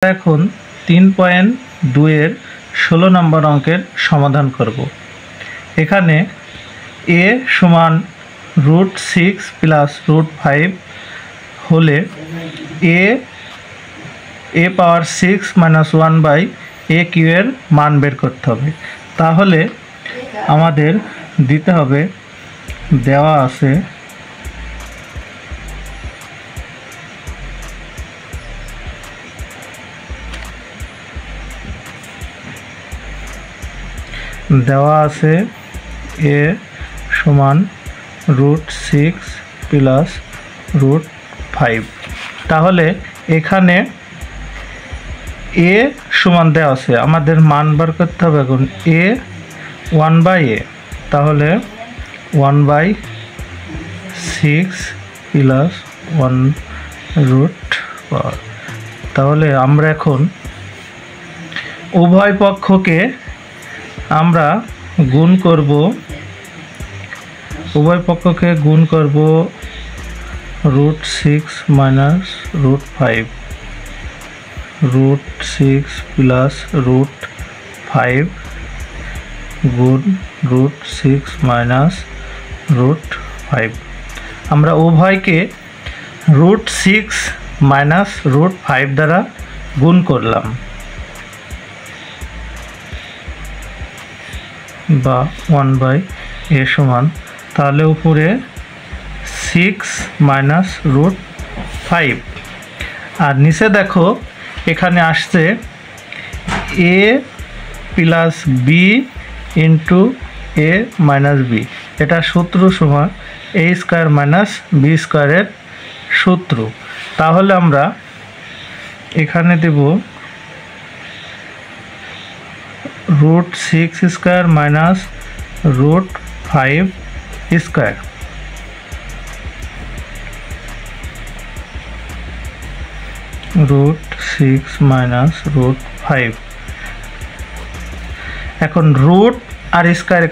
এখন 3.2 এর 16 নম্বর অঙ্কের সমাধান করব। এখানে a সমান √6 প্লাস √5 হলে a power 6 minus 1 by a cube এর মান বের করতে হবে। তাহলে আমাদের দিতে হবে, দেওয়া আছে a সমান √6 প্লাস √5। তাহলে এখানে a সমান দেওয়া আছে, আমাদের মান বার করতে হবে। এখন a 1 বাই a, তাহলে 1/6 প্লাস 1√5। তাহলে আমরা এখন উভয় পক্ষকে আমরা গুণ করব, √6 মাইনাস √5, √6 প্লাস √5 গুণ √6 মাইনাস √5। আমরা উভয়কে √6 মাইনাস √5 দ্বারা গুণ করলাম, বা 1/a সমান, তাহলে উপরে 6 মাইনাস √5 আর নিচে দেখো এখানে আসছে a plus b into a minus b। এটা সূত্র সমান a স্কোয়ার মাইনাস b স্কোয়ারের সূত্র। তাহলে আমরা এখানে দেব √6 স্কোয়ার মাইনাস √5 স্কোয়ার, √6 মাইনাস √5। এখন রুট আর স্কোয়ারে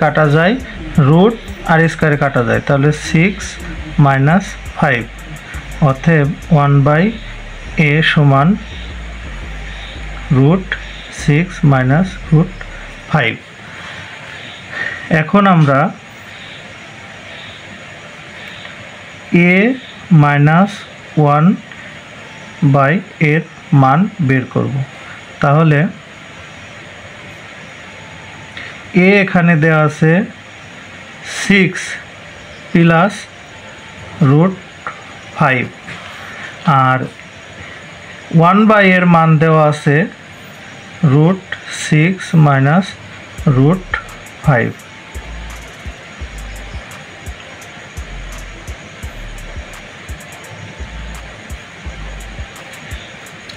কাটা যায়, তাহলে 6 মাইনাস 5, অতএব 1/a সমান √6 মাইনাস √5। এখন আমরা a মাইনাস 1 এর মান বের করব। তাহলে a এখানে দেওয়া আছে 6 প্লাস √5 আর 1 এর মান দেওয়া আছে √6 মাইনাস √5।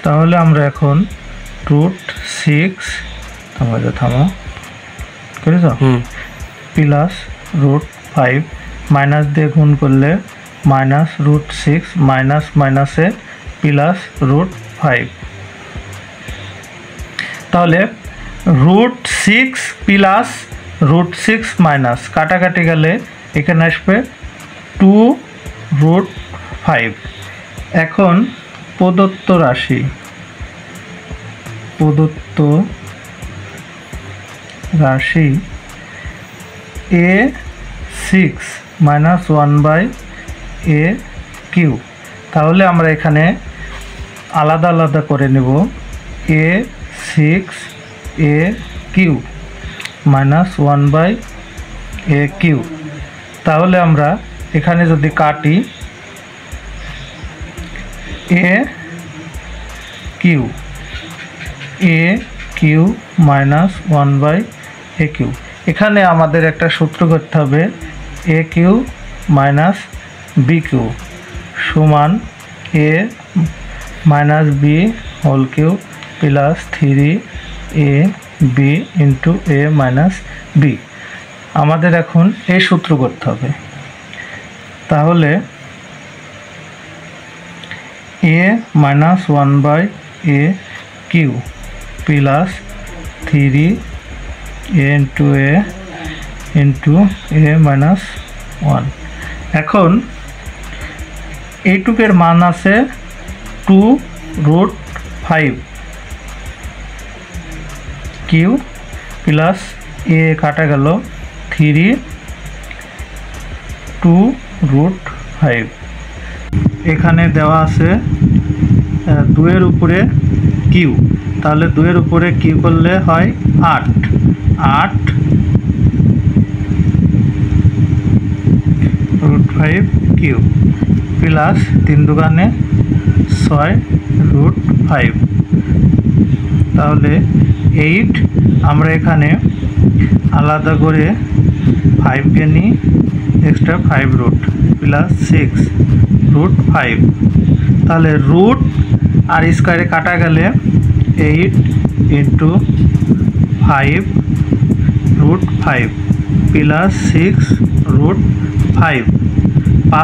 তাহলে আমরা এখন √6 থামো করেছ প্লাস √5 মাইনাস দিয়ে গুণ করলে মাইনাস √6 মাইনাস মাইনাসে প্লাস √5। তাহলে √6 প্লাস √6 মাইনাস কাটাকাটি গেলে এখানে আসবে 2√5। এখন প্রদত্ত রাশি a6 মাইনাস 1/a কিউ। তাহলে আমরা এখানে আলাদা আলাদা করে নেব, a6 a cube minus 1/a Q. তাহলে আমরা এখানে যদি কাটি a cube minus 1/a Q. এখানে আমাদের একটা সূত্র করতে হবে, a cube minus b cube সমান a minus b whole cube plus 3ab into a minus b। আমাদের এখন এই সূত্র করতে হবে। তাহলে a minus 1/a cube plus 3a into a minus 1। এখন এইটুকের মান আছে 2√5 কিউ প্লাস এ কাটা গেল 3 2√5। এখানে দেওয়া আছে 2 এর উপরে কিউ, তাহলে 2 এর উপরে কিউ করলে হয় 8 √5 কিউ প্লাস 3 দুগুণে 6√5। তাহলে 8 আমরা এখানে আলাদা করে 5 কে নিই, এক্সট্রা 5 রুট প্লাস 6√5। তাহলে রুট আর স্কোয়ারে কাটা গেলে 8 × 5√5 প্লাস 6√5, 5 8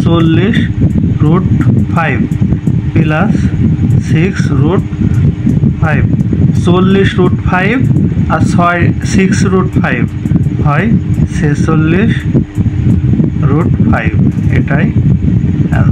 40√5 প্লাস 6√5। 40√5 আর 6√5 হয় 46√5। এটাই অ্যান্সার।